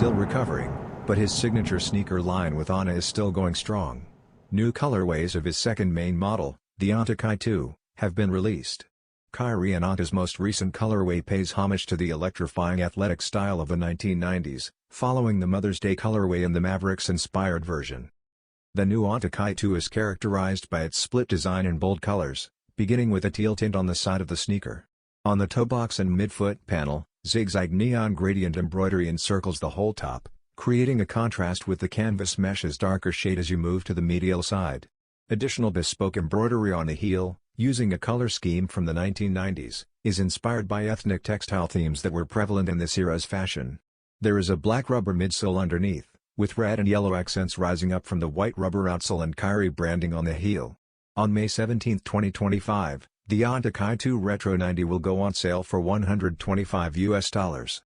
still recovering, but his signature sneaker line with ANTA is still going strong. New colorways of his second main model, the ANTA Kai 2, have been released. Kyrie and ANTA's most recent colorway pays homage to the electrifying athletic style of the 1990s, following the Mother's Day colorway in the Mavericks-inspired version. The new ANTA Kai 2 is characterized by its split design in bold colors, beginning with a teal tint on the side of the sneaker. On the toebox and midfoot panel, zigzag neon gradient embroidery encircles the whole top, creating a contrast with the canvas mesh's darker shade as you move to the medial side. Additional bespoke embroidery on the heel, using a color scheme from the 1990s, is inspired by ethnic textile themes that were prevalent in this era's fashion. There is a black rubber midsole underneath, with red and yellow accents rising up from the white rubber outsole and Kyrie branding on the heel. On May 17, 2025, the ANTA Kai 2 Retro 90 will go on sale for $125.